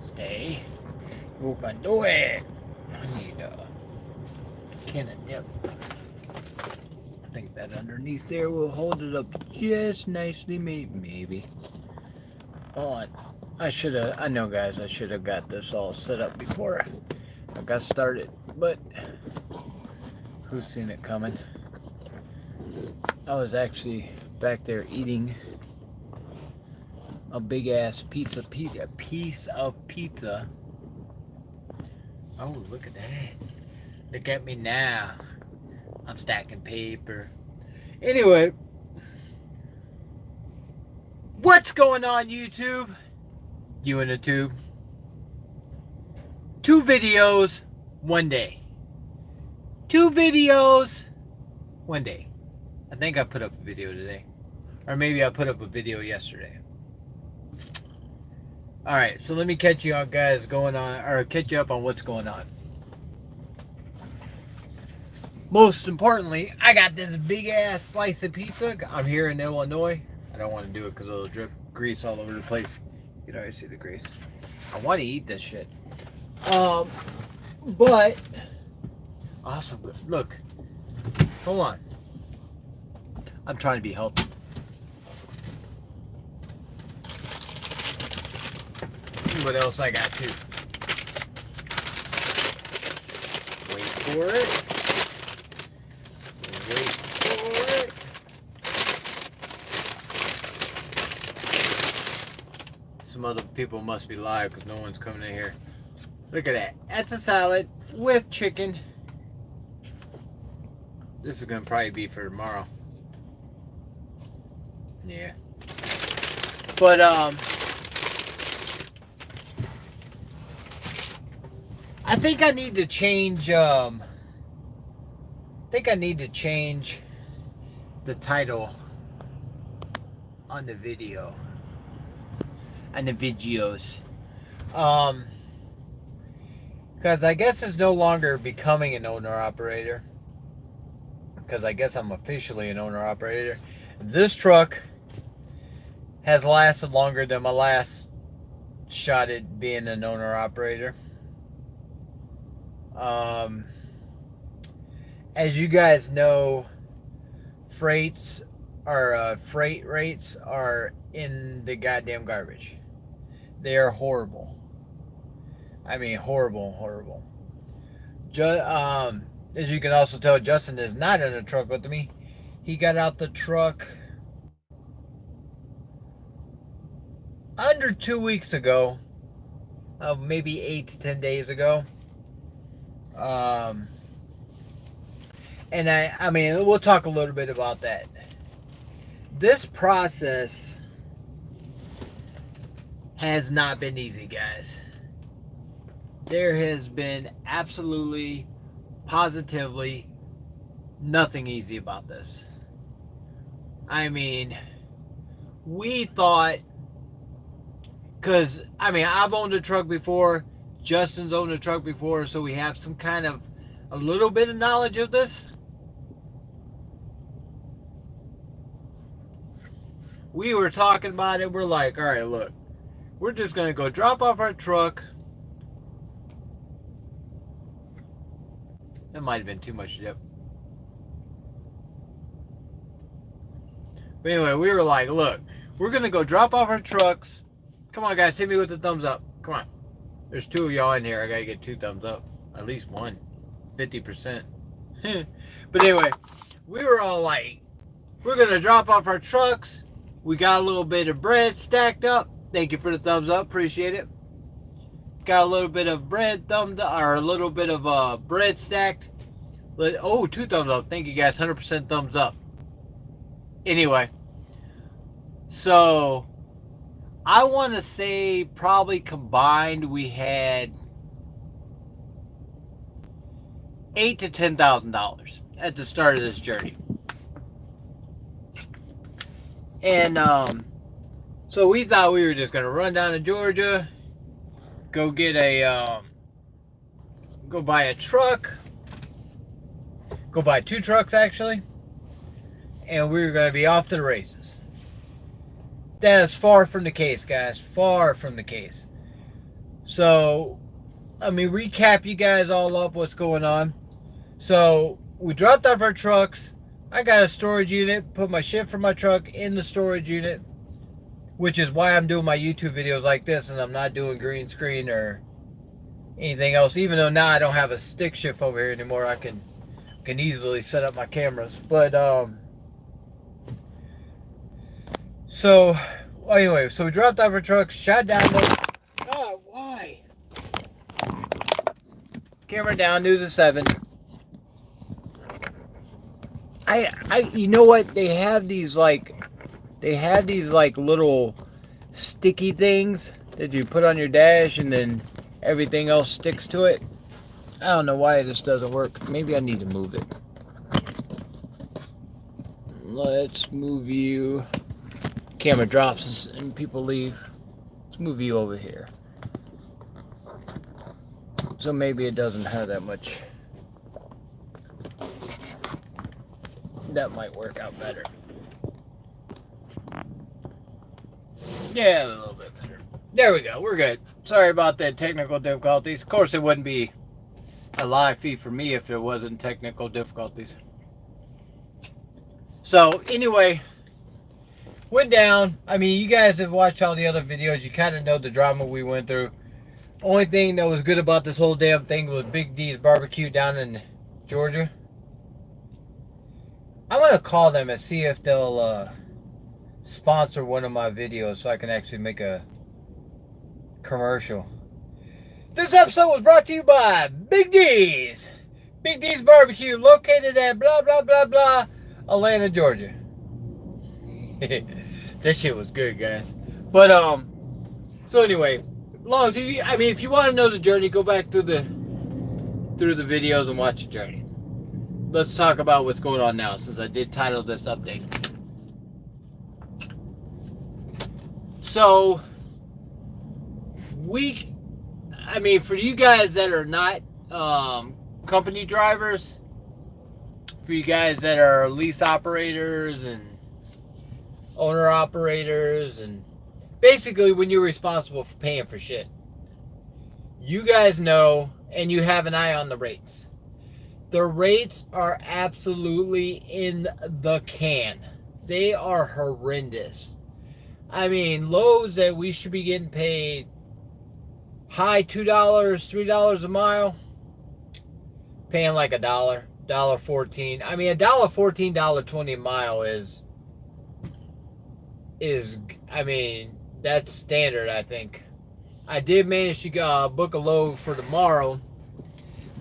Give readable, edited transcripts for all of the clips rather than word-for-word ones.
Stay. You can do it. I need a can of dip. I think that underneath there will hold it up just nicely, maybe. Oh, I know guys, I should have got this all set up before I got started, but who's seen it coming? I was actually back there eating a big ass piece of pizza. Oh, look at that. Look at me now. I'm stacking paper. Anyway, what's going on, YouTube? You in the tube? 2 videos, 1 day. 2 videos, 1 day. I think I put up a video today. Or maybe I put up a video yesterday. Alright, so let me catch you up, guys, catch you up on what's going on. Most importantly, I got this big ass slice of pizza. I'm here in Illinois. I don't want to do it because it'll drip grease all over the place. You can already see the grease. I want to eat this shit. But awesome. Look, hold on. I'm trying to be healthy. What else I got too? Wait for it. Some other people must be live because no one's coming in here. Look at that. That's a salad with chicken. This is going to probably be for tomorrow. Yeah. But, I think I need to change, the title on the video. And the videos. Because I guess it's no longer becoming an owner-operator. Because I guess I'm officially an owner-operator. This truck has lasted longer than my last shot at being an owner-operator. As you guys know, freight rates are in the goddamn garbage. They are horrible. I mean, horrible. As you can also tell, Justin is not in the truck with me. He got out the truck under 2 weeks ago. Maybe 8 to 10 days ago. And I mean, we'll talk a little bit about that. This process has not been easy, guys. There has been absolutely, positively nothing easy about this. I mean, we thought, because, I mean, I've owned a truck before, Justin's owned a truck before, so we have some kind of, a little bit of knowledge of this. We were talking about it, we're like, all right, look, we're just going to go drop off our truck. That might have been too much dip. But anyway, we were like, look, we're going to go drop off our trucks. Come on, guys, hit me with the thumbs up. Come on. There's 2 of y'all in here. I got to get 2 thumbs up. At least 1. 50%. But anyway, we were all like, we're going to drop off our trucks. We got a little bit of bread stacked up. Thank you for the thumbs up. Appreciate it. Got a little bit of bread thumbed up, or a little bit of bread stacked. Oh, 2 thumbs up. Thank you guys. 100% thumbs up. Anyway, so I want to say probably combined we had $8,000 to $10,000 at the start of this journey. And so we thought we were just gonna run down to Georgia, go get go buy a truck, go buy 2 trucks actually, and we were gonna be off to the races. That is far from the case, guys. Far from the case. So, recap you guys all up what's going on. So, we dropped off our trucks. I got a storage unit, put my shit from my truck in the storage unit, which is why I'm doing my YouTube videos like this and I'm not doing green screen or anything else. Even though now I don't have a stick shift over here anymore, I can easily set up my cameras. But so anyway, so we dropped off our trucks, shot down the why? Camera down, do the 7. You know what? They have these like little sticky things that you put on your dash and then everything else sticks to it. I don't know why this doesn't work. Maybe I need to move it. Let's move you. Camera drops and people leave. Let's move you over here. So maybe it doesn't have that much. That might work out better. Yeah, a little bit better. There we go. We're good. Sorry about the technical difficulties. Of course, it wouldn't be a live feed for me if there wasn't technical difficulties. So, anyway, went down. I mean, you guys have watched all the other videos. You kind of know the drama we went through. Only thing that was good about this whole damn thing was Big D's Barbecue down in Georgia. I'm going to call them and see if they'll sponsor one of my videos so I can actually make a commercial. This episode was brought to you by Big D's. Big D's Barbecue, located at blah, blah, blah, blah, Atlanta, Georgia. That shit was good, guys. But, so anyway, long as you, if you want to know the journey, go back through the videos and watch the journey. Let's talk about what's going on now, since I did title this update. So, for you guys that are not company drivers, for you guys that are lease operators and owner operators, and basically when you're responsible for paying for shit, you guys know, and you have an eye on the rates. The rates are absolutely in the can. They are horrendous. Loads that we should be getting paid high $2, $3 a mile, paying like $1, $1.14. $1.14, $1.20 a mile is that's standard, I think. I did manage to book a load for tomorrow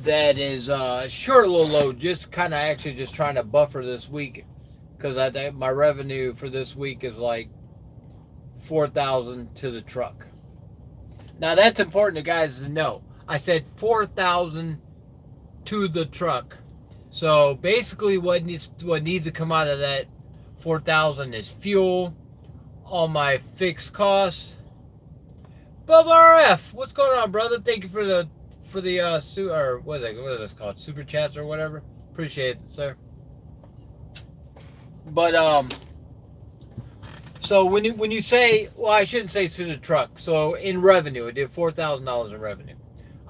that is a short little load, just kind of actually just trying to buffer this week, because I think my revenue for this week is like $4,000 to the truck. Now that's important to guys to know. I said $4,000 to the truck. So basically what needs to come out of that $4,000 is fuel, all my fixed costs. Bubba RF, what's going on, brother? Thank you for the what is this called? Super chats or whatever. Appreciate it, sir. But so when you say, well, I shouldn't say to the truck. So in revenue, it did $4,000 in revenue.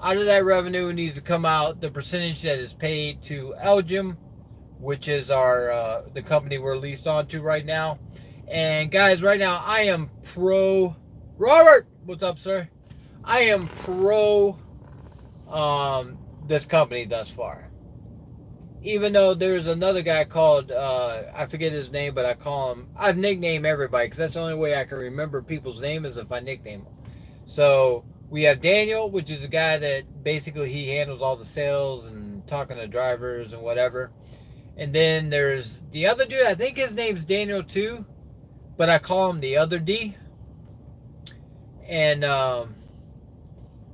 Out of that revenue needs to come out the percentage that is paid to Elgin, which is our the company we're leased onto right now. And guys, right now I am pro. Robert, what's up, sir? I am pro this company thus far. Even though there's another guy called, I forget his name, but I've nicknamed everybody because that's the only way I can remember people's name is if I nickname them. So we have Daniel, which is a guy that basically he handles all the sales and talking to drivers and whatever. And then there's the other dude, I think his name's Daniel too, but I call him the other D. And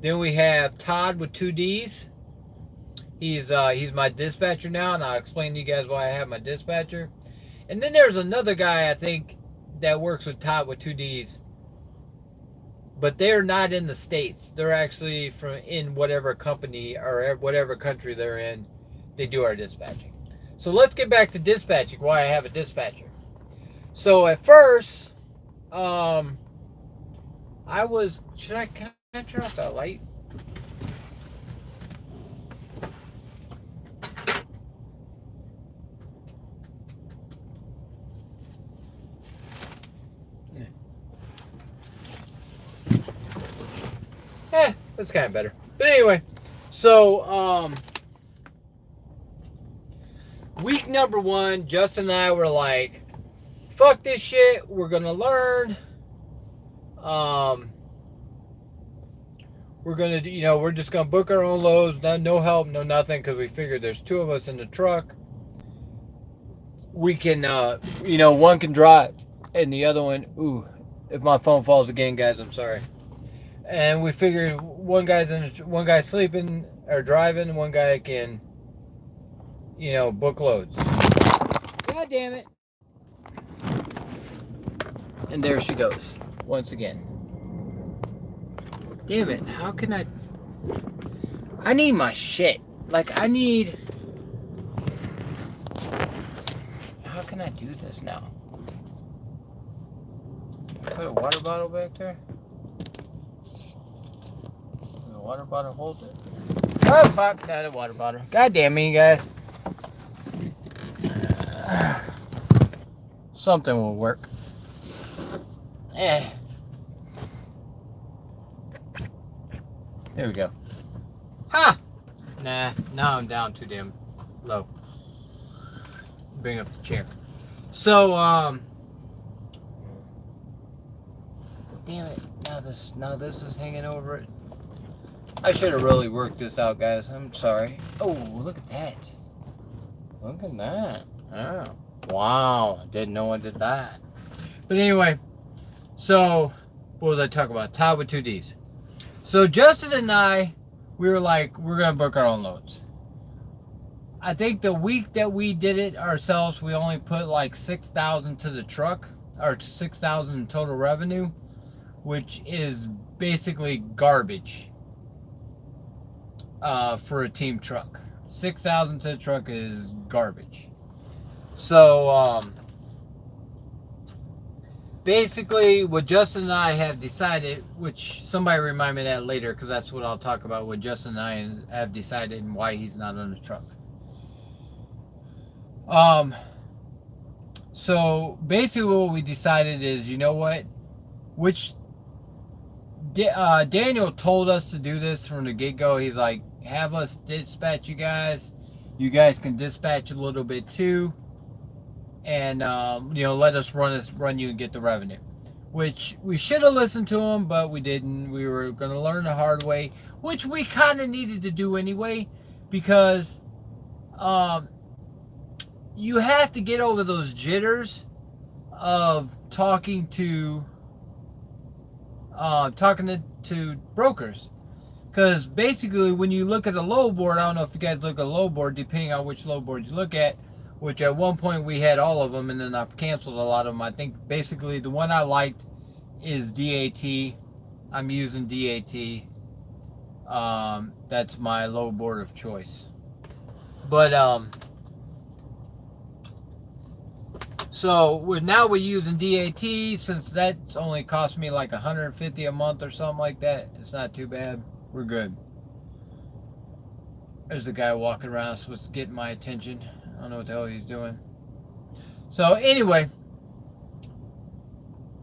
then we have Todd with 2 D's. He's my dispatcher now, and I'll explain to you guys why I have my dispatcher. And then there's another guy, I think, that works with Todd with 2 D's. But they're not in the States. They're actually in whatever company or whatever country they're in. They do our dispatching. So let's get back to dispatching, why I have a dispatcher. So at first, can I Turn off that light. That's kind of better. But anyway, so week number 1, Justin and I were like, fuck this shit, we're gonna learn. We're gonna, we're just gonna book our own loads, no help, no nothing, because we figured there's 2 of us in the truck. We can, one can drive, and the other one, if my phone falls again, guys, I'm sorry. And we figured one guy's sleeping or driving, one guy can, book loads. God damn it. And there she goes, once again. Damn it, how can I need my shit. Like, how can I do this now? Put a water bottle back there? The water bottle hold it? Oh, fuck, not a water bottle. God damn me, you guys. Something will work. There we go. Ha! Nah, now I'm down too damn low. Bring up the chair. So, damn it. Now this is hanging over it. I should have really worked this out, guys. I'm sorry. Oh, look at that. Look at that. Oh, wow. Didn't know I did that. But anyway, so what was I talking about? Todd with 2 Ds. So Justin and I, we were like, we're going to book our own loads. I think the week that we did it ourselves, we only put like $6,000 to the truck, or $6,000 in total revenue, which is basically garbage for a team truck. $6,000 to the truck is garbage. So basically what Justin and I have decided, which somebody remind me of that later, because that's what I'll talk about, what Justin and I have decided and why he's not on the truck. So basically what we decided is, you know what, which Daniel told us to do this from the get-go. He's like, have us dispatch you guys can dispatch a little bit too, and let us run you and get the revenue, which we should have listened to him, but we didn't. We were going to learn the hard way, which we kind of needed to do anyway, because you have to get over those jitters of talking to brokers. Because basically when you look at a low board, I don't know if you guys look at a low board, depending on which low board you look at, which at one point we had all of them, and then I've canceled a lot of them. I think basically the one I liked is DAT. I'm using DAT. That's my low board of choice. But so now we're using DAT, since that's only cost me like $150 a month or something like that. It's not too bad. We're good. There's a guy walking around, so it's getting my attention. I don't know what the hell he's doing. So anyway,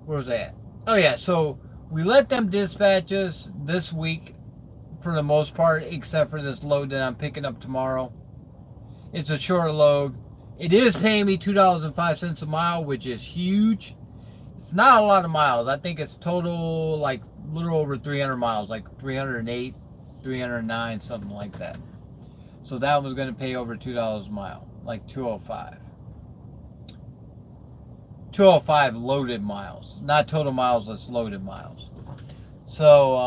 where was I at? Oh yeah, so we let them dispatch us this week for the most part, except for this load that I'm picking up tomorrow. It's a short load. It is paying me $2.05 a mile, which is huge. It's not a lot of miles. I think it's total like a little over 300 miles, like 308, 309, something like that. So that was going to pay over $2 a mile, like 205. 205 loaded miles, not total miles, that's loaded miles. So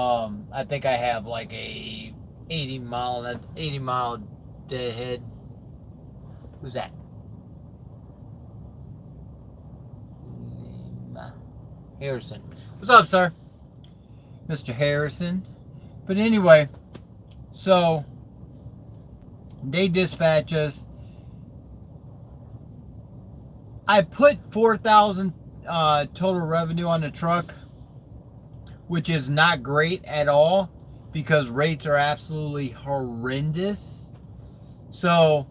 I think I have like a 80 mile deadhead. Who's that? Harrison. What's up, sir? Mr. Harrison. But anyway, so they dispatch us. I put $4,000 total revenue on the truck, which is not great at all because rates are absolutely horrendous. So,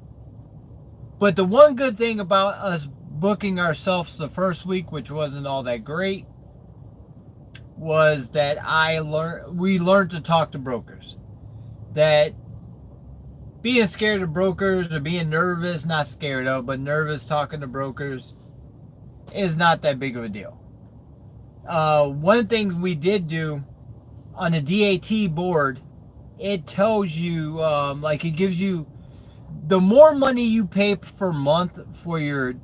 but the one good thing about us booking ourselves the first week, which wasn't all that great, was that we learned to talk to brokers. That being scared of brokers or being nervous, not scared of, but nervous talking to brokers is not that big of a deal. One thing we did do on a DAT board, it tells you, like it gives you, the more money you pay per month for your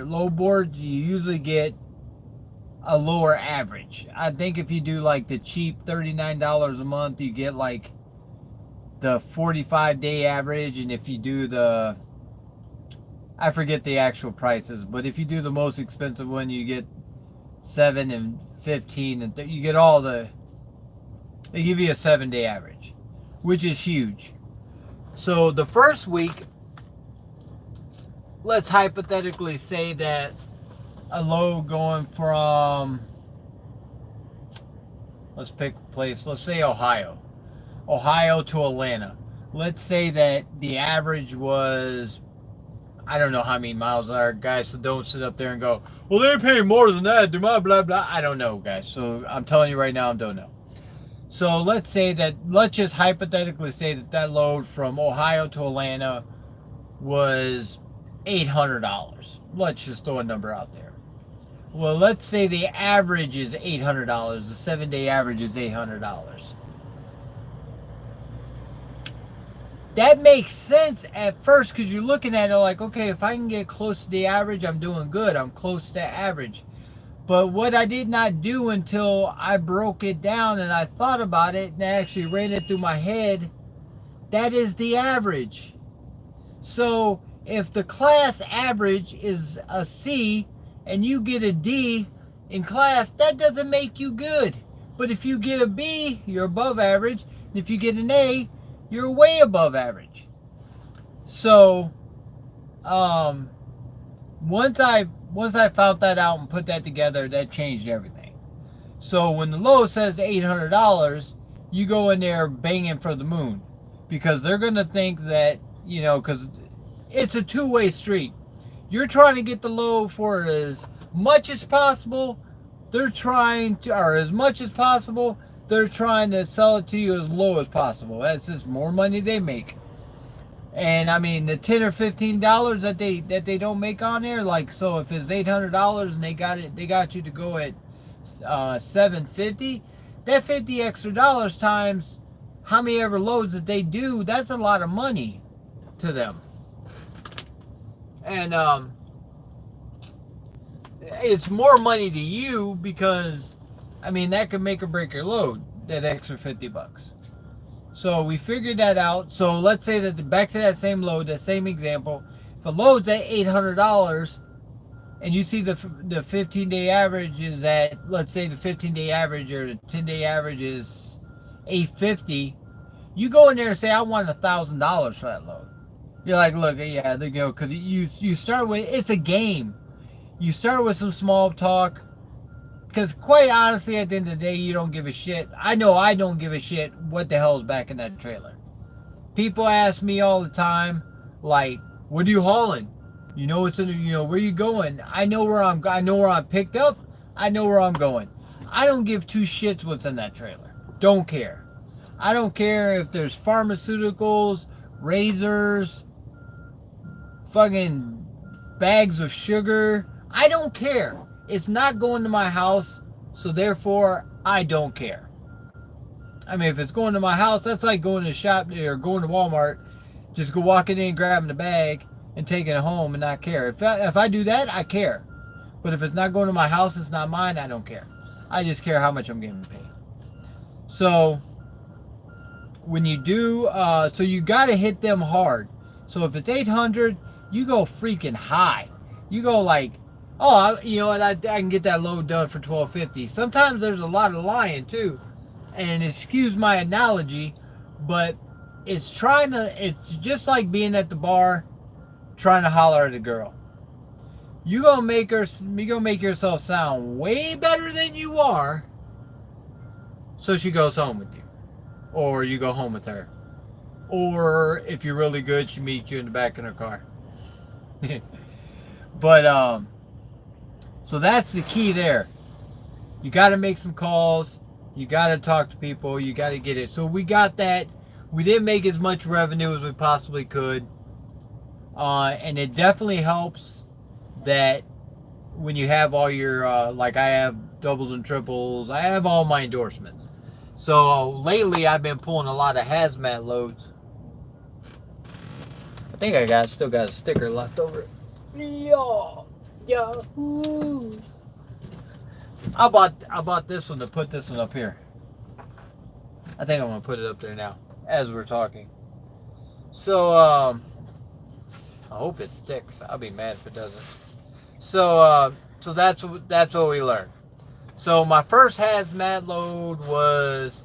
load boards, you usually get a lower average. I think if you do like the cheap $39 a month, you get like the 45-day average, and if you do the, I forget the actual prices, but if you do the most expensive one, you get 7 and 15, and you get all the, they give you a 7-day average, which is huge. So the first week, let's hypothetically say that a load going from, let's pick a place, let's say Ohio to Atlanta. Let's say that the average was, I don't know how many miles are, guys, so don't sit up there and go, well, they're paying more than that, blah, blah, blah. I don't know, guys. So I'm telling you right now, I don't know. So let's just hypothetically say that load from Ohio to Atlanta was $800. Let's just throw a number out there. Well, let's say the average is $800. The 7-day average is $800. That makes sense at first because you're looking at it like, okay, if I can get close to the average, I'm doing good. I'm close to average. But what I did not do until I broke it down and I thought about it and I actually ran it through my head, that is the average. So if the class average is a C and you get a D in class, that doesn't make you good. But if you get a B, you're above average. And if you get an A, you're way above average. So once I found that out and put that together, that changed everything. So when the low says $800, you go in there banging for the moon because they're going to think that, because it's a two-way street. You're trying to get the low for as much as possible. They're trying to, or as much as possible, they're trying to sell it to you as low as possible. That's just more money they make. And I mean, the $10 or $15 that they don't make on there, like, so if it's $800 and they got you to go at $750, that $50 extra times how many ever loads that they do, that's a lot of money to them. And it's more money to you because, I mean, that could make or break your load, that extra $50. So we figured that out. So let's say that back to that same load, that same example, if a load's at $800 and you see the 15-day average is at, let's say the 15-day average or the 10-day average is $850, you go in there and say, I want $1,000 for that load. You're like, look, yeah, there you go. Because you start with, it's a game. You start with some small talk. Because quite honestly, at the end of the day, you don't give a shit. I know I don't give a shit what the hell's back in that trailer. People ask me all the time, like, what are you hauling? What's in the, where you going? I know where I'm picked up. I know where I'm going. I don't give two shits what's in that trailer. Don't care. I don't care if there's pharmaceuticals, razors, fucking bags of sugar. I don't care. It's not going to my house, so therefore I don't care. I mean, if it's going to my house, that's like going to the shop or going to Walmart, just go walking in, grabbing the bag, and taking it home and not care. If I do that, I care. But if it's not going to my house, it's not mine, I don't care. I just care how much I'm getting paid. So when you do, so you got to hit them hard. So if it's 800, you go freaking high. You go like, oh, you know what, I can get that load done for $12.50. Sometimes there's a lot of lying too. And excuse my analogy, but it's just like being at the bar trying to holler at a girl. You gonna make yourself sound way better than you are So she goes home with you. Or you go home with her. Or if you're really good, she meets you in the back of her car. But, so that's the key there. You got to make some calls. You got to talk to people. You got to get it. So we got that. We didn't make as much revenue as we possibly could. And it definitely helps that when you have all your, like I have doubles and triples, I have all my endorsements. So lately I've been pulling a lot of hazmat loads. I think I still got a sticker left over. Yahoo! I bought this one to put this one up here. I think I'm gonna put it up there now as we're talking. So I hope it sticks. I'll be mad if it doesn't. So that's what we learned. So my first hazmat load was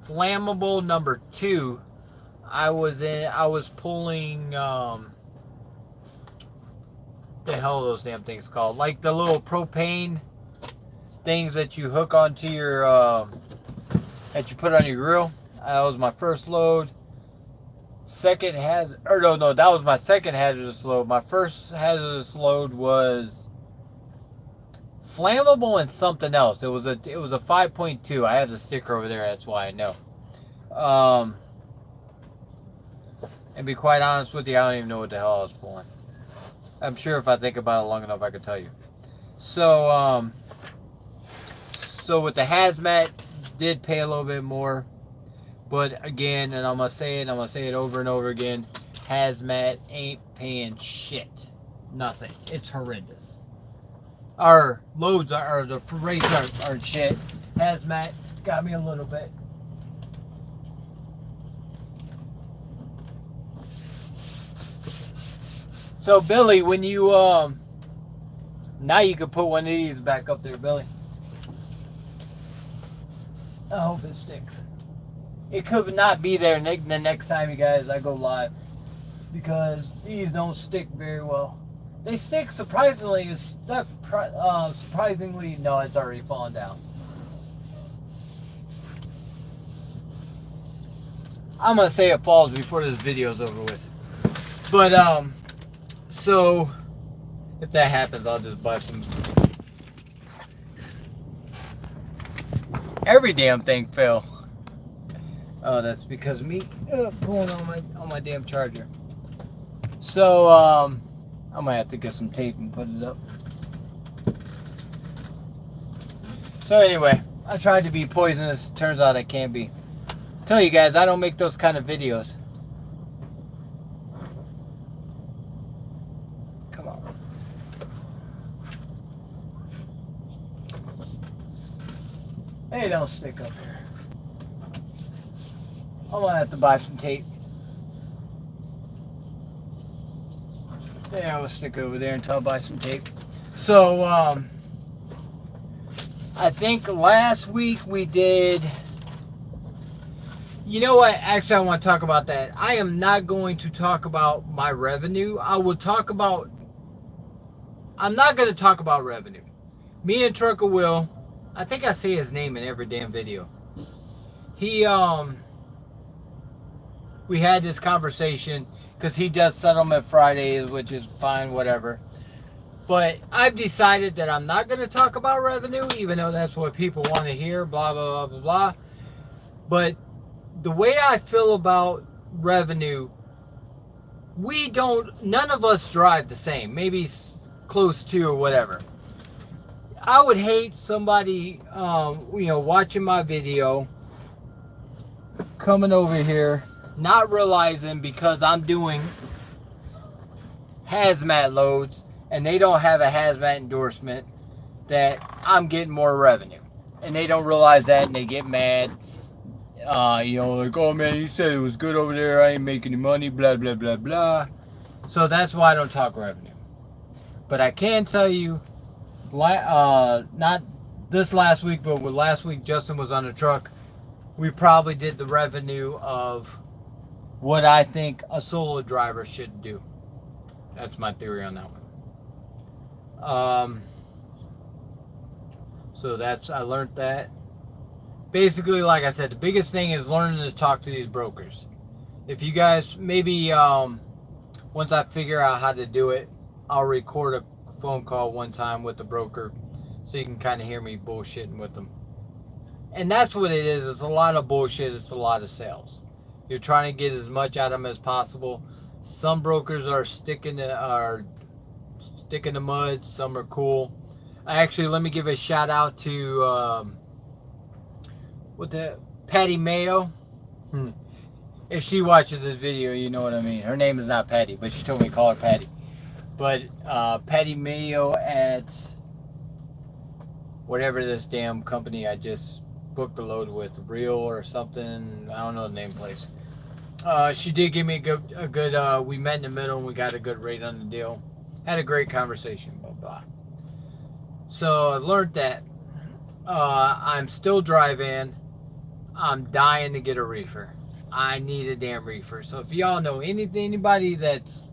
flammable number 2. I was pulling the hell are those damn things called? Like the little propane things that you hook onto your that you put on your grill. That was my first load. That was my second hazardous load. My first hazardous load was flammable and something else. It was a 5.2. I have the sticker over there. That's why I know. And be quite honest with you, I don't even know what the hell I was pulling. I'm sure if I think about it long enough, I could tell you. So with the hazmat, did pay a little bit more. But again, and I'm going to say it over and over again, hazmat ain't paying shit. Nothing. It's horrendous. Our loads are the rates are shit. Hazmat got me a little bit. So Billy, when you now you can put one of these back up there, Billy. I hope it sticks. It could not be there the next time, you guys, I go live, because these don't stick very well. They stick surprisingly. It's stuck surprisingly. No, it's already fallen down. I'm gonna say it falls before this video's over with. But so if that happens, I'll just buy some. Every damn thing fell. Oh, that's because of me pulling on my damn charger. So I'm gonna have to get some tape and put it up. So anyway, I tried to be poisonous. Turns out I can't be. Tell you guys, I don't make those kind of videos. Come on. They don't stick up here. I'm gonna have to buy some tape. Yeah, we'll stick it over there until I buy some tape. So, I think last week we did. You know what? Actually, I want to talk about that. I am not going to talk about my revenue. I'm not going to talk about revenue. Me and Trucker Will, I think I say his name in every damn video. We had this conversation because he does settlement Fridays, which is fine, whatever. But I've decided that I'm not going to talk about revenue, even though that's what people want to hear, blah, blah, blah, blah, blah. But the way I feel about revenue, none of us drive the same, maybe close to or whatever. I would hate somebody, watching my video, coming over here, not realizing because I'm doing hazmat loads and they don't have a hazmat endorsement that I'm getting more revenue. And they don't realize that and they get mad. Like, oh man, you said it was good over there, I ain't making any money, blah, blah, blah, blah. So that's why I don't talk revenue. But I can tell you, not this last week, but with last week Justin was on the truck, we probably did the revenue of what I think a solo driver should do. That's my theory on that one. So I learned that. basically, like I said, the biggest thing is learning to talk to these brokers. If you guys, maybe once I figure out how to do it, I'll record a phone call one time with the broker so you can kind of hear me bullshitting with them. And that's what it is. It's a lot of bullshit. It's a lot of sales. You're trying to get as much out of them as possible. Some brokers are sticking to mud. Some are cool. Actually, let me give a shout out to Patty Mayo. If she watches this video, you know what I mean. Her name is not Patty, but she told me to call her Patty. But Patty Mayo at whatever this damn company I just booked the load with, Real or something. I don't know the name place. She did give me a good. We met in the middle and we got a good rate on the deal. Had a great conversation. Blah blah. So I've learned that I'm still driving. I'm dying to get a reefer. I need a damn reefer. So if y'all know anybody that's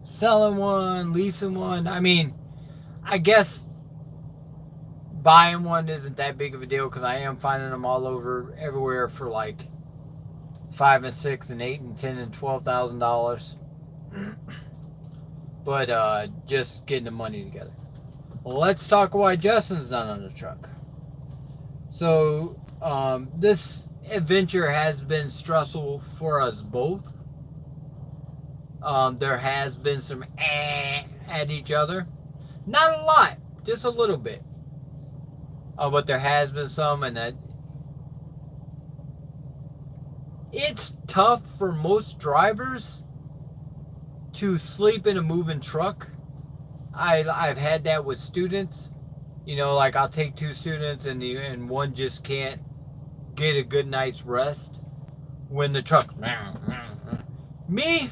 selling one, leasing one, I mean, I guess buying one isn't that big of a deal because I am finding them all over everywhere for like $5 and $6 and $8 and $10 and $12,000. But just getting the money together. Well, let's talk why Justin's not on the truck. So this adventure has been stressful for us both. There has been some at each other. Not a lot, just a little bit. But there has been some, and it's tough for most drivers to sleep in a moving truck. I've had that with students. You know, like I'll take two students and one just can't get a good night's rest when the truck. Me,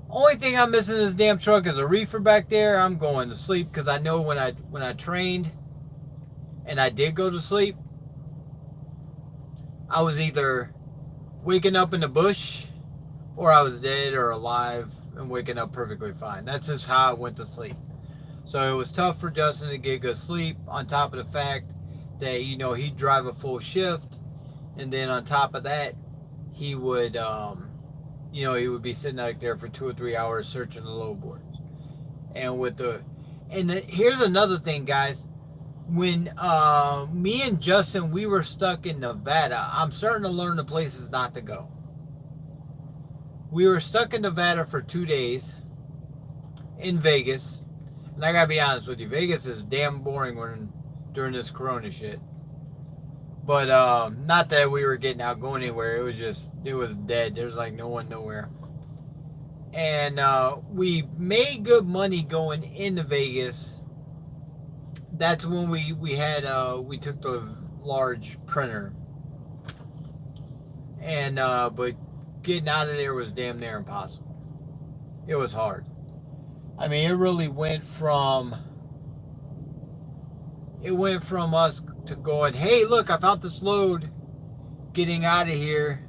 only thing I'm missing in this damn truck is a reefer back there. I'm going to sleep because I know when I trained and I did go to sleep, I was either waking up in the bush or I was dead or alive and waking up perfectly fine. That's just how I went to sleep. So it was tough for Justin to get good sleep, on top of the fact that, you know, he'd drive a full shift, and then on top of that, he would, you know, he would be sitting out there for 2 or 3 hours searching the load boards. Here's another thing, guys. When me and Justin, we were stuck in Nevada, I'm starting to learn the places not to go. We were stuck in Nevada for 2 days in Vegas. And I gotta be honest with you, Vegas is damn boring during this Corona shit. But not that we were getting out going anywhere. It was dead. There's like no one nowhere. And we made good money going into Vegas. That's when we took the large printer. And but getting out of there was damn near impossible. It was hard. I mean, it really went from us to going, hey, look, I found this load, getting out of here,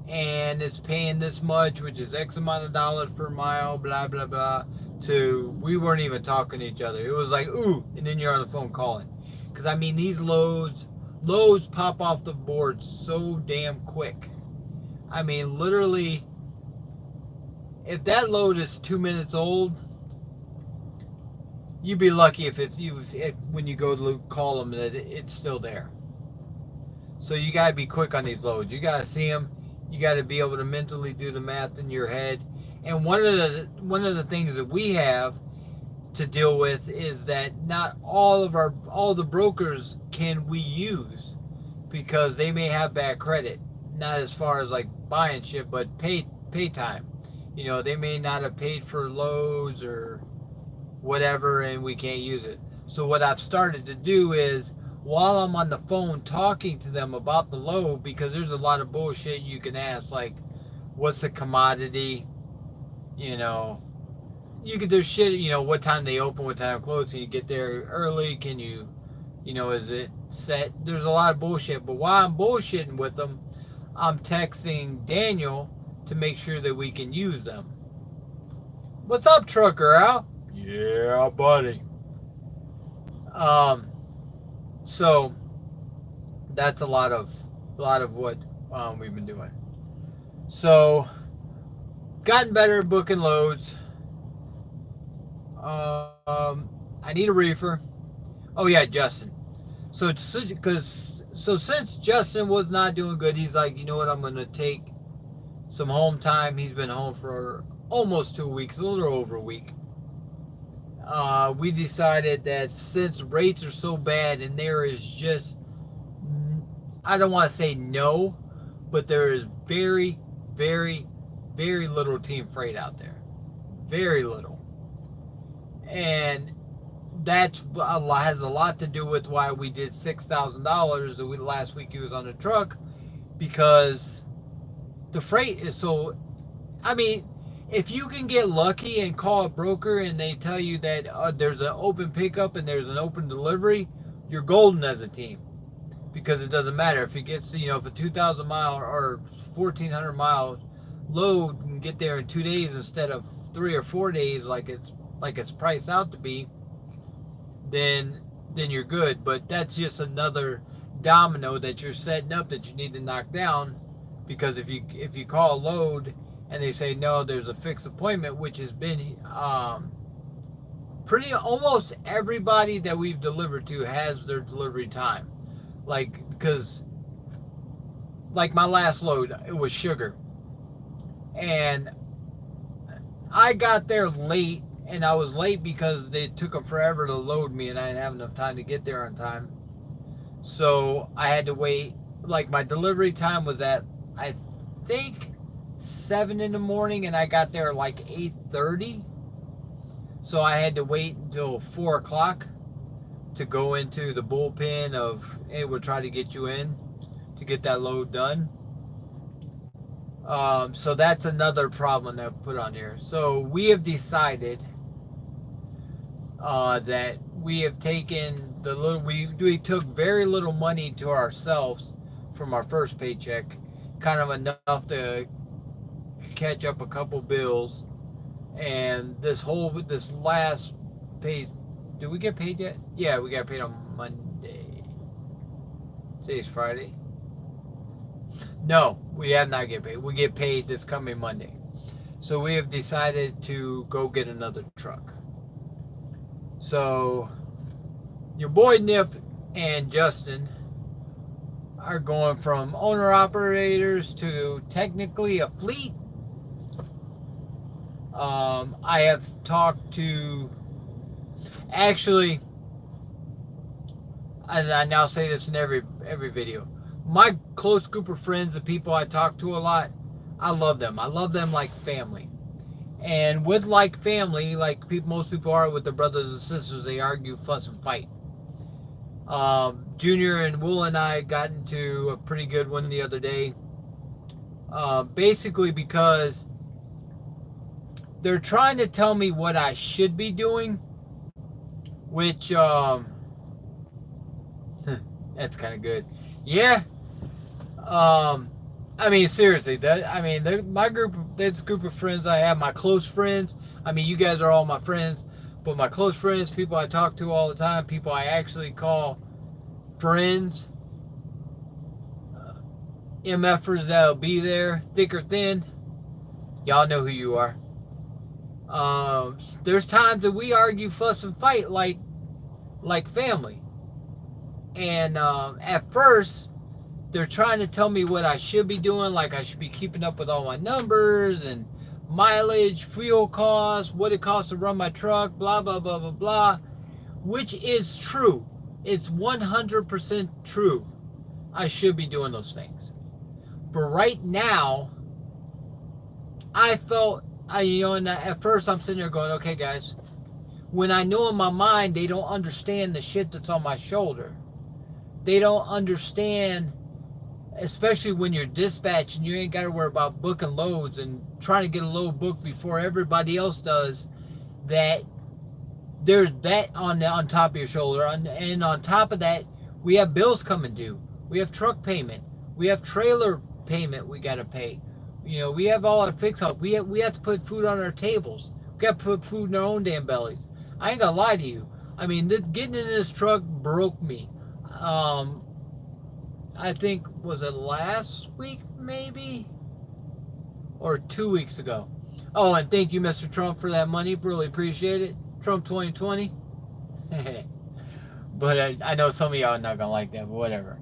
and it's paying this much, which is X amount of dollars per mile, blah, blah, blah, to we weren't even talking to each other. It was like, ooh, and then you're on the phone calling. Because, I mean, these loads pop off the board so damn quick. I mean, literally, if that load is 2 minutes old, you'd be lucky if when you go to call them that it's still there. So you gotta be quick on these loads. You gotta see them. You gotta be able to mentally do the math in your head. And one of the things that we have to deal with is that not all the brokers can we use because they may have bad credit. Not as far as like buying shit, but pay time. You know, they may not have paid for loads or whatever and we can't use it. So what I've started to do is while I'm on the phone talking to them about the load, because there's a lot of bullshit you can ask, like what's the commodity, you know, there's shit, you know, what time they open, what time close, can you get there early, can you know, is it set? There's a lot of bullshit, but while I'm bullshitting with them, I'm texting Daniel to make sure that we can use them. What's up, Trucker Al? Yeah, buddy. So that's a lot of what we've been doing. So, gotten better at booking loads. I need a reefer. Oh yeah, Justin. So since Justin was not doing good, he's like, you know what, I'm gonna take some home time. He's been home for almost 2 weeks, a little over a week. We decided that since rates are so bad and there is just, I don't want to say no, but there is very, very, very little team freight out there. Very little. And that has a lot to do with why we did $6,000 last week. He was on the truck, because the freight is so. I mean, if you can get lucky and call a broker and they tell you that there's an open pickup and there's an open delivery, you're golden as a team, because it doesn't matter if it gets, if a 2,000 mile or 1,400 mile load can get there in 2 days instead of 3 or 4 days like it's priced out to be, then you're good. But that's just another domino that you're setting up that you need to knock down, because if you call a load and they say no, there's a fixed appointment, which has been pretty almost everybody that we've delivered to has their delivery time, because my last load, it was sugar, and I got there late. And I was late because they took them forever to load me, and I didn't have enough time to get there on time. So I had to wait. My delivery time was at, I think, 7 in the morning, and I got there 8:30. So I had to wait until 4 o'clock to go into the bullpen of, hey, we'll try to get you in to get that load done. So that's another problem that I put on here. So we have decided that we have taken we took very little money to ourselves from our first paycheck, kind of enough to catch up a couple bills. And this last pay, did we get paid yet? Yeah, we got paid on Monday. Today's Friday. No, we have not get paid. We get paid this coming Monday. So we have decided to go get another truck. So your boy Nip and Justin are going from owner-operators to technically a fleet. I have talked to, actually, and I now say this in every video, my close group of friends, the people I talk to a lot, I love them. I love them like family. And with like family, most people are with their brothers and sisters, they argue, fuss, and fight. Junior and Will and I got into a pretty good one the other day. Basically because they're trying to tell me what I should be doing, which, that's kind of good. Yeah. I mean, seriously, my group, this group of friends I have, my close friends, I mean, you guys are all my friends, but my close friends, people I talk to all the time, people I actually call friends, MFers that'll be there, thick or thin, y'all know who you are. There's times that we argue, fuss, and fight like family. And at first, they're trying to tell me what I should be doing, like I should be keeping up with all my numbers and mileage, fuel costs, what it costs to run my truck, blah, blah, blah, blah, blah, which is true. It's 100% true. I should be doing those things. But right now, I felt, and at first I'm sitting there going, okay, guys, when I know in my mind they don't understand the shit that's on my shoulder. They don't understand, especially when you're dispatching, you ain't got to worry about booking loads and trying to get a load booked before everybody else does, that there's that on top of your shoulder. And on top of that, we have bills coming due. We have truck payment. We have trailer payment we got to pay. We have all our fix up. We have to put food on our tables. We got to put food in our own damn bellies. I ain't gonna lie to you. I mean, getting in this truck broke me. I think, was it last week maybe? Or 2 weeks ago. Oh, and thank you, Mr. Trump, for that money. Really appreciate it. Trump 2020. But I know some of y'all are not going to like that, but whatever.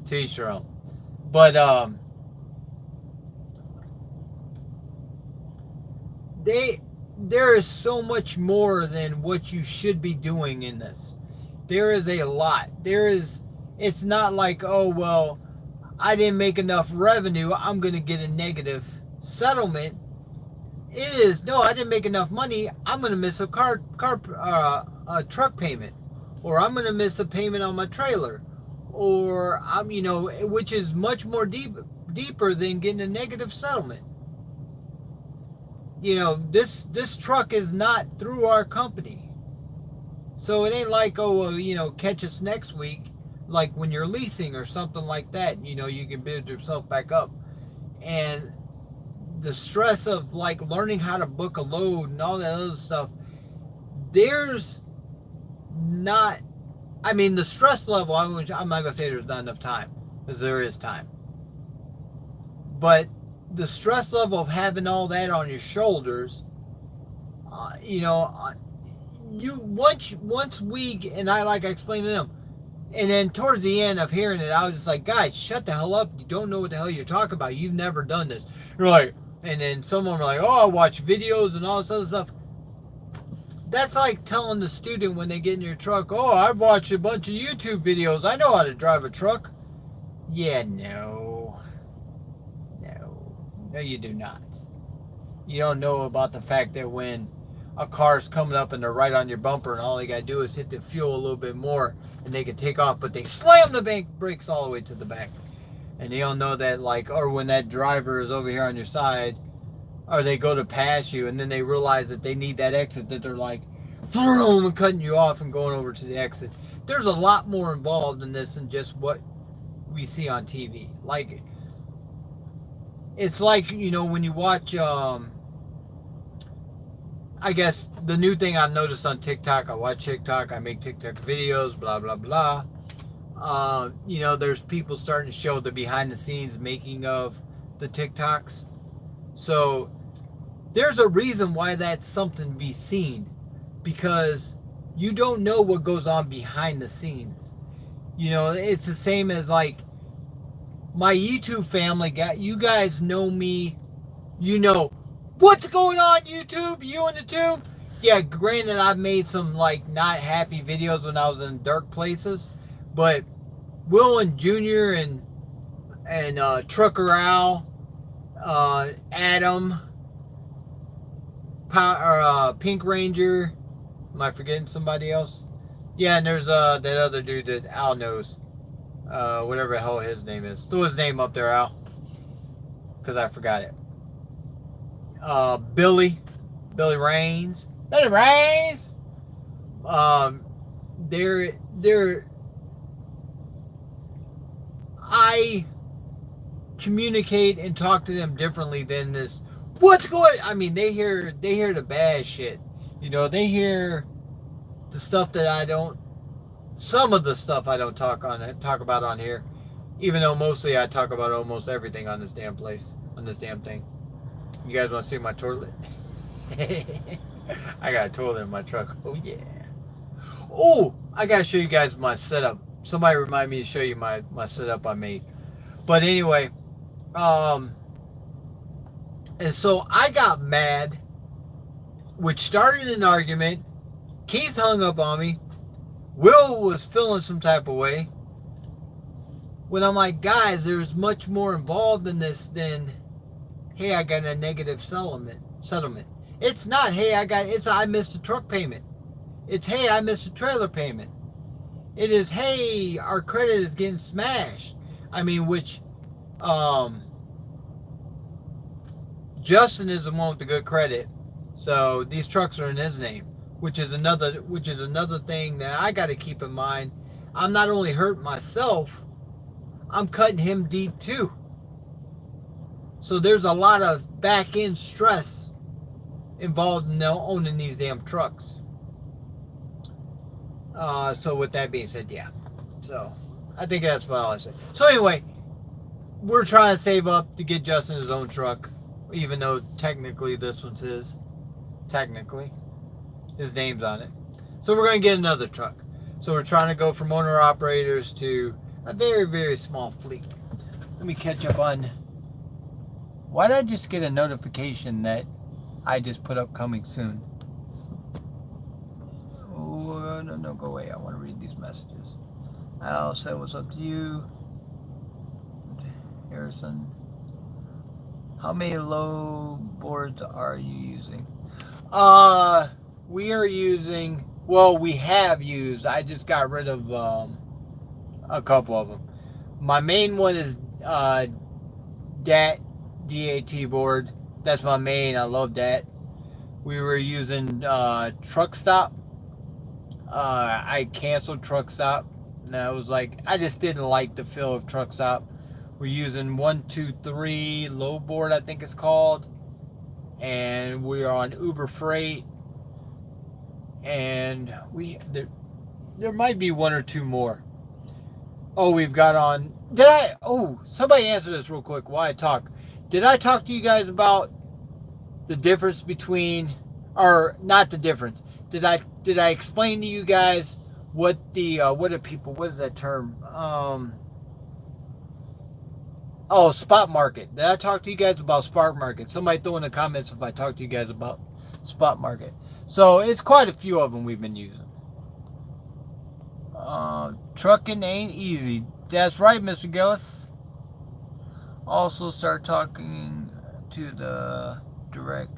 To each their own. But, there is so much more than what you should be doing in this. There is a lot. It's not like, oh, well, I didn't make enough revenue, I'm going to get a negative settlement. It is, no, I didn't make enough money, I'm going to miss a truck payment, or I'm going to miss a payment on my trailer, or which is much more deeper than getting a negative settlement. This truck is not through our company. So it ain't like, oh, well, catch us next week, like when you're leasing or something like that. You can build yourself back up. And the stress of, like, learning how to book a load and all that other stuff, there's not, the stress level, I'm not going to say there's not enough time, because there is time. But the stress level of having all that on your shoulders, once we, and I explained to them, and then towards the end of hearing it, I was just like, guys, shut the hell up. You don't know what the hell you're talking about. You've never done this. You're like, and then someone were like, oh, I watch videos and all this other stuff. That's like telling the student when they get in your truck, oh, I've watched a bunch of YouTube videos. I know how to drive a truck. Yeah, no, you do not. You don't know about the fact that when a car's coming up and they're right on your bumper and all they got to do is hit the fuel a little bit more and they can take off, but they slam the brakes all the way to the back. And they don't know that, or when that driver is over here on your side, or they go to pass you and then they realize that they need that exit, that they're like, vroom, and cutting you off and going over to the exit. There's a lot more involved in this than just what we see on TV. It's like, when you watch, I guess the new thing I've noticed on TikTok, I watch TikTok, I make TikTok videos, blah, blah, blah. There's people starting to show the behind the scenes making of the TikToks. So there's a reason why that's something to be seen, because you don't know what goes on behind the scenes. It's the same as like my YouTube family, you guys know me, what's going on YouTube, you and the tube. Yeah, granted, I've made some not happy videos when I was in dark places, but Will and Junior and Trucker Al, Adam, Pink Ranger. Am I forgetting somebody else? Yeah, and there's that other dude that Al knows. Whatever the hell his name is. Throw his name up there, Al. Because I forgot it. Billy Rains. Billy Rains! I communicate and talk to them differently than this. What's going? They hear the bad shit. They hear the stuff that I don't. Some of the stuff I don't talk about on here, even though mostly I talk about almost everything on this damn thing. You guys want to see my toilet? I got a toilet in my truck. Oh yeah. Oh, I gotta show you guys my setup. Somebody remind me to show you my setup I made. But anyway, and so I got mad, which started an argument. Keith hung up on me. Will was feeling some type of way. When I'm like, guys, there's much more involved in this than, hey, I got a negative settlement. It's not, hey, I missed a truck payment. It's, hey, I missed a trailer payment. It is, hey, our credit is getting smashed. Which, Justin is the one with the good credit. So these trucks are in his name, which is another thing that I got to keep in mind. I'm not only hurting myself, I'm cutting him deep too. So there's a lot of back end stress involved in owning these damn trucks. So with that being said, yeah. So I think that's what I say. So anyway, we're trying to save up to get Justin his own truck, even though technically this one's his. Technically, his name's on it. So we're going to get another truck. So we're trying to go from owner operators to a very, very small fleet. Let me catch up on. Why did I just get a notification that I just put up coming soon? Oh, no, go away. I want to read these messages. Al said, what's up to you? Harrison. How many low boards are you using? We are using, well, we have used, I just got rid of a couple of them. My main one is DAT board. That's my main. I love that. We were using Truck Stop. I canceled Truck Stop. And I was like, I just didn't like the feel of Truck Stop. We're using 123 low board, I think it's called. And we are on Uber Freight. And there might be one or two more. Oh, we've got on. Somebody answer this real quick while I talk. Did I talk to you guys about the difference between, or not the difference? Did I explain to you guys what is that term? Spot market. Did I talk to you guys about spot market? Somebody throw in the comments if I talked to you guys about spot market. So it's quite a few of them we've been using. Trucking ain't easy. That's right, Mr. Gillis. Also start talking to the directors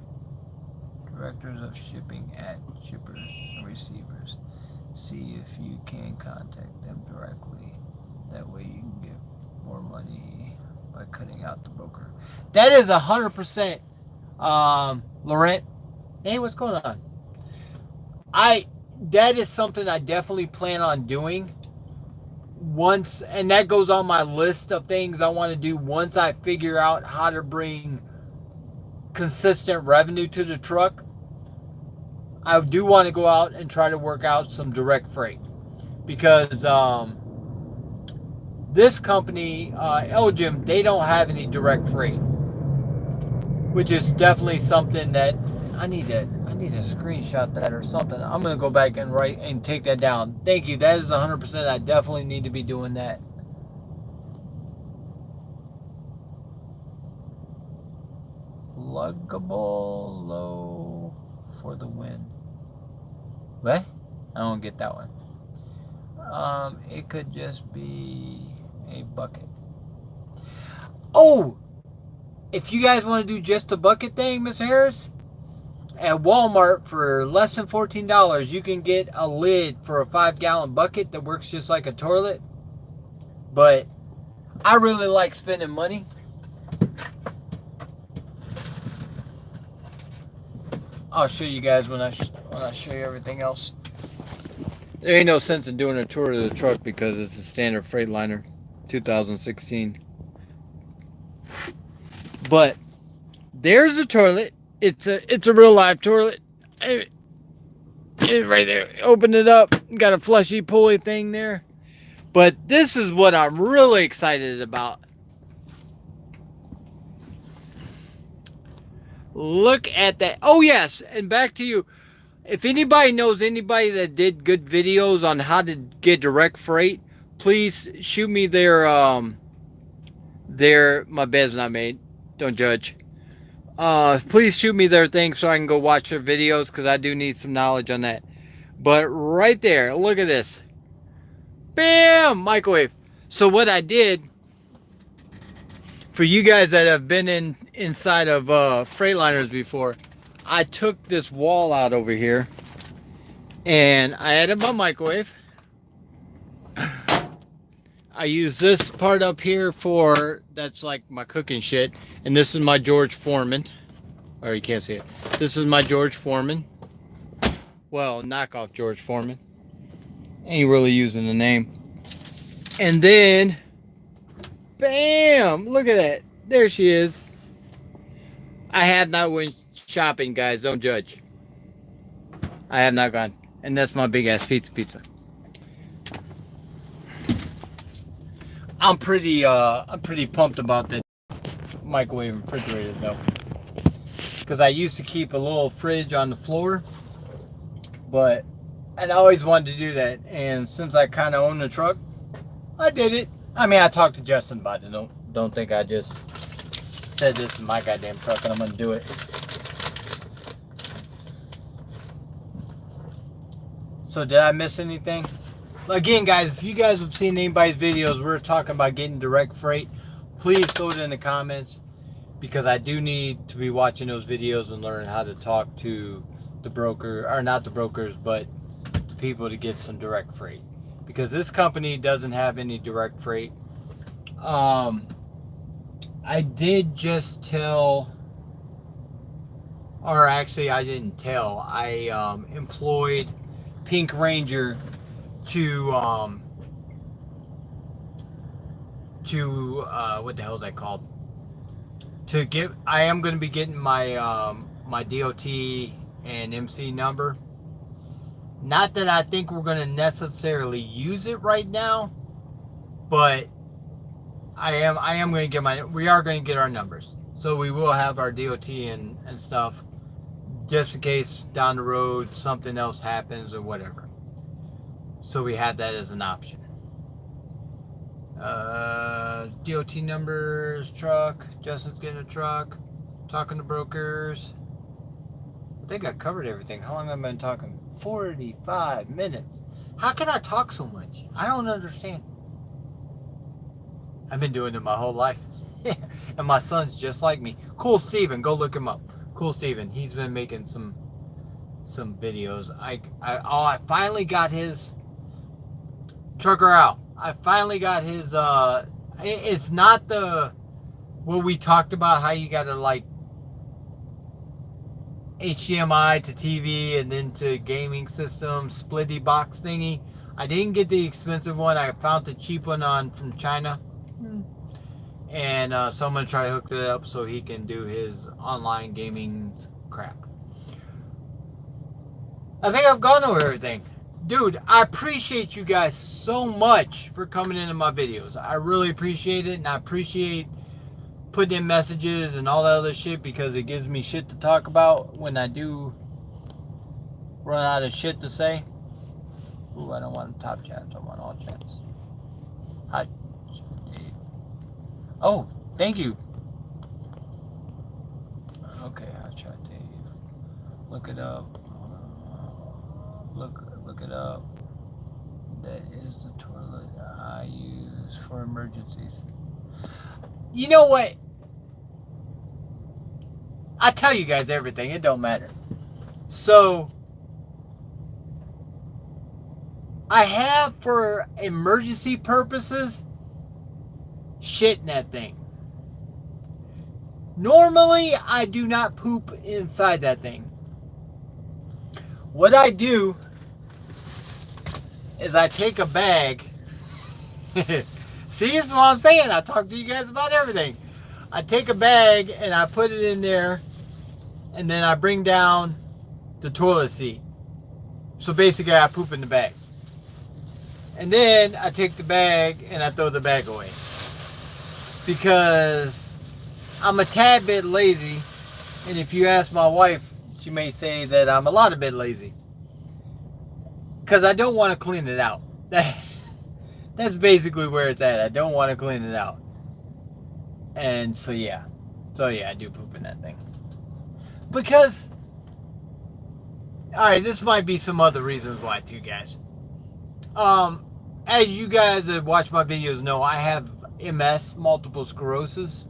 of shipping at shippers and receivers. See if you can contact them directly. That way you can get more money by cutting out the broker. That is 100%, Laurent. Hey, what's going on? That is something I definitely plan on doing once, and that goes on my list of things I want to do once I figure out how to bring consistent revenue to the truck. I do want to go out and try to work out some direct freight because this company, Elgin, they don't have any direct freight, which is definitely something that I need to screenshot that or something. I'm going to go back and write and take that down. Thank you. That is 100%. I definitely need to be doing that. Pluggable low for the win. What? I don't get that one. It could just be a bucket. Oh! If you guys want to do just a bucket thing, Miss Harris, at Walmart for less than $14, you can get a lid for a 5-gallon bucket that works just like a toilet. But I really like spending money. I'll show you guys when I show you everything else. There ain't no sense in doing a tour of the truck because it's a standard Freightliner 2016. But there's a toilet. It's a real live toilet. It's right there. Open it up. Got a flushy pulley thing there. But this is what I'm really excited about. Look at that. Oh yes, and back to you. If anybody knows anybody that did good videos on how to get direct freight, please shoot me their my bed's not made. Don't judge. Please shoot me their thing so I can go watch their videos because I do need some knowledge on that. But right there, look at this. Bam! Microwave. So what I did, for you guys that have been inside of Freightliners before, I took this wall out over here and I added my microwave. I use this part up here that's like my cooking shit. And this is my George Foreman. Or you can't see it. This is my George Foreman. Well, knockoff George Foreman. Ain't really using the name. And then, bam! Look at that. There she is. I have not went shopping, guys. Don't judge. I have not gone. And that's my big ass pizza. I'm pretty pumped about the microwave refrigerator though, because I used to keep a little fridge on the floor, and I always wanted to do that. And since I kind of own the truck, I did it. I mean, I talked to Justin about it. Don't think I just said this is my goddamn truck and I'm gonna do it. So did I miss anything? Again, guys, if you guys have seen anybody's videos, we're talking about getting direct freight. Please throw it in the comments, because I do need to be watching those videos and learn how to talk to the broker, or not the brokers, but the people to get some direct freight. Because this company doesn't have any direct freight. I did just tell, or actually I didn't tell, I employed Pink Ranger to what the hell is that called? I am going to be getting my my DOT and MC number. Not that I think we're going to necessarily use it right now, but we are going to get our numbers. So we will have our DOT and stuff, just in case down the road something else happens or whatever. So we had that as an option. DOT numbers, truck. Justin's getting a truck. Talking to brokers. I think I covered everything. How long have I been talking? 45 minutes. How can I talk so much? I don't understand. I've been doing it my whole life. And my son's just like me. Cool Steven, go look him up. Cool Steven. He's been making some videos. I finally got his Trucker Al. I finally got his it's not the what we talked about, how you gotta like HDMI to TV and then to gaming system splitty box thingy. I didn't get the expensive one. I found the cheap one from China. And so I'm gonna try to hook that up so he can do his online gaming crap. I think I've gone over everything. Dude, I appreciate you guys so much for coming into my videos. I really appreciate it, and I appreciate putting in messages and all that other shit, because it gives me shit to talk about when I do run out of shit to say. Ooh, I don't want top chats. I want all chats. Hi, Dave. Oh, thank you. Okay, I'll try Dave. Look it up. Look it up. That is the toilet I use for emergencies. You know what? I tell you guys everything. It don't matter. So, I have, for emergency purposes, shit in that thing. Normally, I do not poop inside that thing. What I do is I take a bag. See, this is what I'm saying. I talk to you guys about everything. I take a bag and I put it in there, and then I bring down the toilet seat. So basically, I poop in the bag. And then I take the bag and I throw the bag away. Because I'm a tad bit lazy. And if you ask my wife, she may say that I'm a lot of bit lazy. Because I don't want to clean it out. That's basically where it's at. I don't want to clean it out. And so yeah. I do poop in that thing. Because, alright, this might be some other reasons why too, guys. As you guys that watch my videos know, I have MS, multiple sclerosis.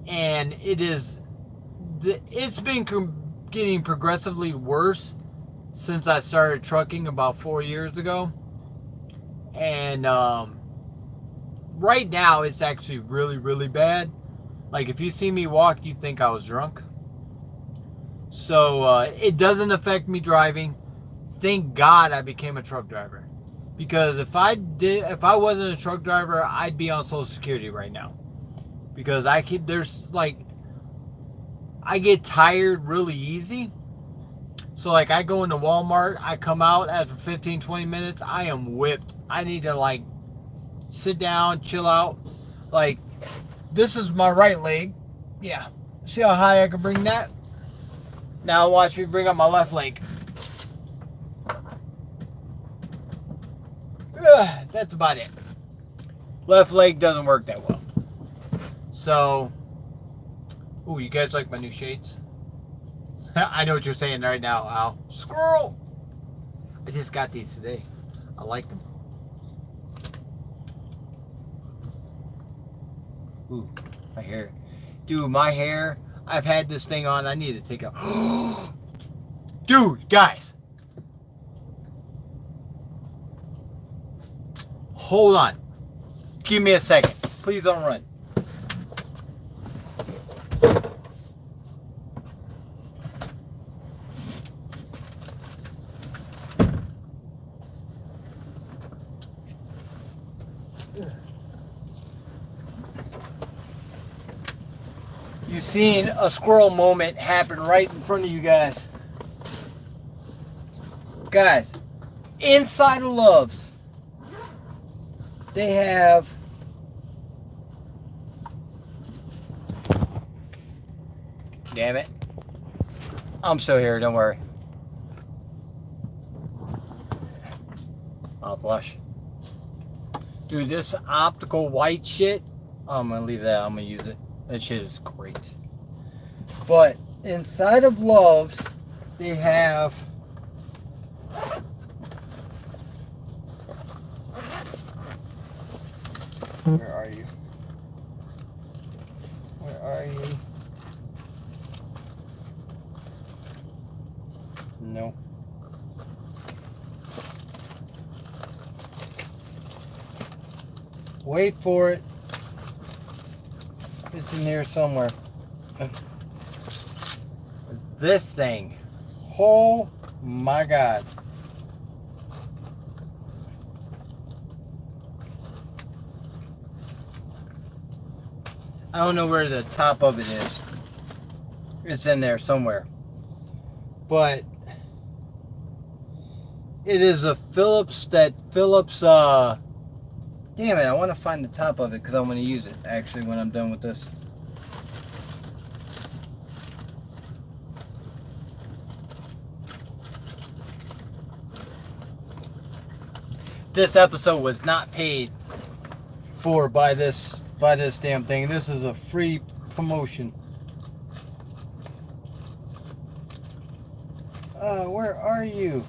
And it's been getting progressively worse since I started trucking about 4 years ago. And right now it's actually really, really bad. Like, if you see me walk, you think I was drunk. So it doesn't affect me driving. Thank God I became a truck driver. Because if I wasn't a truck driver, I'd be on Social Security right now. Because I get tired really easy. So like, I go into Walmart, I come out after 15-20 minutes, I am whipped. I need to like sit down, chill out. Like, this is my right leg. Yeah. See how high I can bring that? Now watch me bring up my left leg. That's about it. Left leg doesn't work that well. So, ooh, you guys like my new shades? I know what you're saying right now, Al. Squirrel! I just got these today. I like them. Ooh, my hair. Dude, my hair, I've had this thing on. I need to take out. Dude, guys. Hold on. Give me a second. Please don't run. You've seen a squirrel moment happen right in front of you guys. Guys, inside of Love's, they have damn it. I'm still here, don't worry. Mouthwash. Dude, this optical white shit, I'm gonna leave that, I'm gonna use it. That shit is great. But inside of Love's, they have where are you? Where are you? No. Wait for it. It's in here somewhere. This thing. Oh my God. I don't know where the top of it is. It's in there somewhere. But it is a Philips damn it, I want to find the top of it because I'm going to use it actually when I'm done with this. This episode was not paid for by this damn thing. This is a free promotion. Where are you?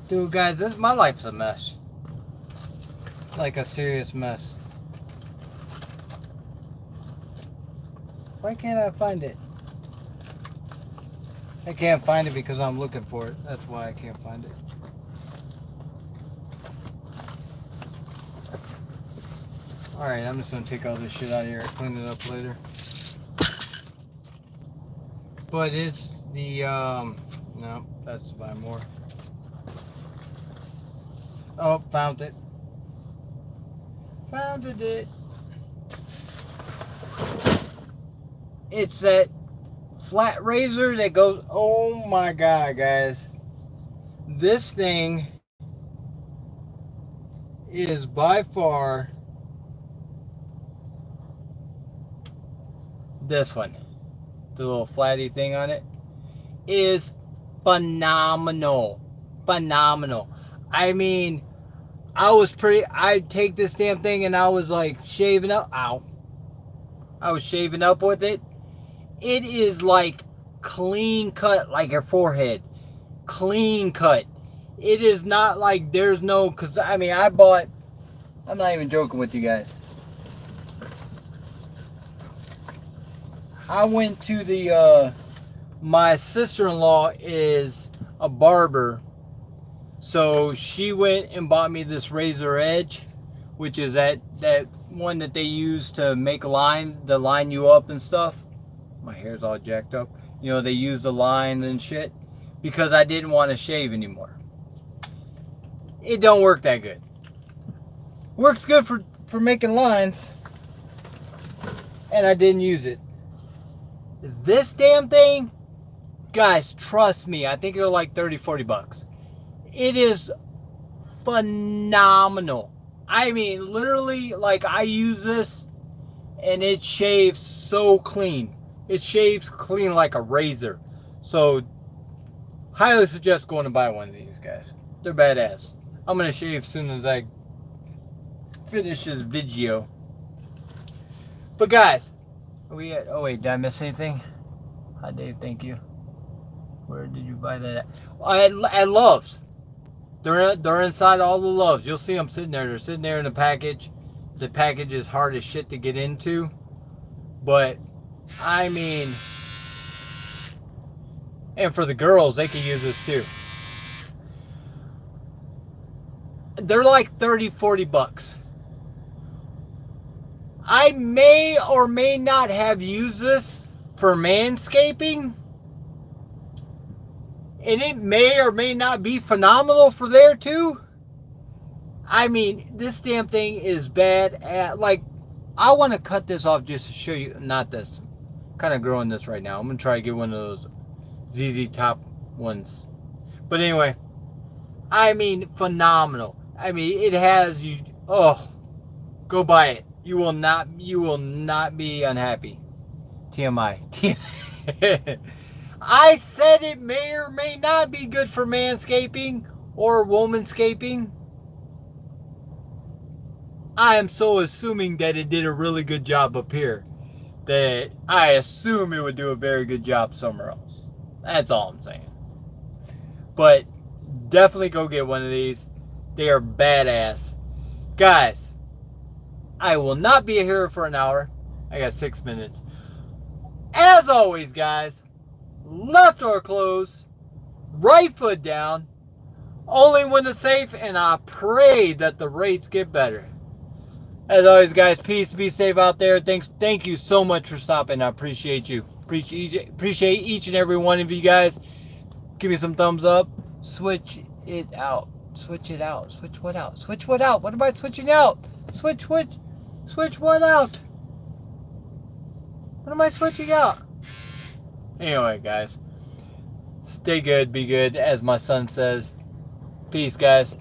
Dude, guys, my life's a mess. Like a serious mess. Why can't I find it? I can't find it because I'm looking for it. That's why I can't find it. Alright, I'm just going to take all this shit out of here and clean it up later. But it's the, no, that's to buy more. Oh, found it. Founded it. It's that flat razor that goes, oh my God, guys. This thing is by far this one. The little flatty thing on it is phenomenal. Phenomenal. I mean, I'd take this damn thing and I was like shaving up. Ow. I was shaving up with it. It is like clean cut like your forehead. Clean cut. It is not like there's no, because I mean, I'm not even joking with you guys. I went to the, my sister-in-law is a barber. So she went and bought me this razor edge, which is that one that they use to make to line you up and stuff. My hair's all jacked up. You know, they use the line and shit because I didn't want to shave anymore. It don't work that good. Works good for making lines, and I didn't use it. This damn thing, guys, trust me, I think they're like 30-40 bucks. It is phenomenal. I mean, literally, like, I use this and it shaves so clean. It shaves clean like a razor. So, highly suggest going to buy one of these, guys. They're badass. I'm going to shave as soon as I finish this video. But, guys, are we at, oh, wait, did I miss anything? Hi, Dave, thank you. Where did you buy that at? At Love's. They're inside all the Loves. You'll see them sitting there. They're sitting there in the package. The package is hard as shit to get into. But, I mean, and for the girls, they can use this too. They're like 30, 40 bucks. I may or may not have used this for manscaping. And it may or may not be phenomenal for there too. I mean, this damn thing is bad at, like, I want to cut this off just to show you, not this. I'm kind of growing this right now. I'm going to try to get one of those ZZ Top ones. But anyway, I mean, phenomenal. I mean, it has you, oh, go buy it. You will not be unhappy. TMI. I said it may or may not be good for manscaping or womanscaping. I am so assuming that it did a really good job up here, that I assume it would do a very good job somewhere else. That's all I'm saying. But definitely go get one of these. They are badass. Guys, I will not be here for an hour. I got 6 minutes. As always, guys, left door closed, right foot down, only when it's safe, and I pray that the rates get better. As always, guys, peace, be safe out there. Thank you so much for stopping. I appreciate you. Appreciate each and every one of you guys. Give me some thumbs up. Switch it out. Switch it out. Switch what out? Switch what out? What am I switching out? Switch what out? What am I switching out? Anyway, guys, stay good, be good, as my son says. Peace, guys.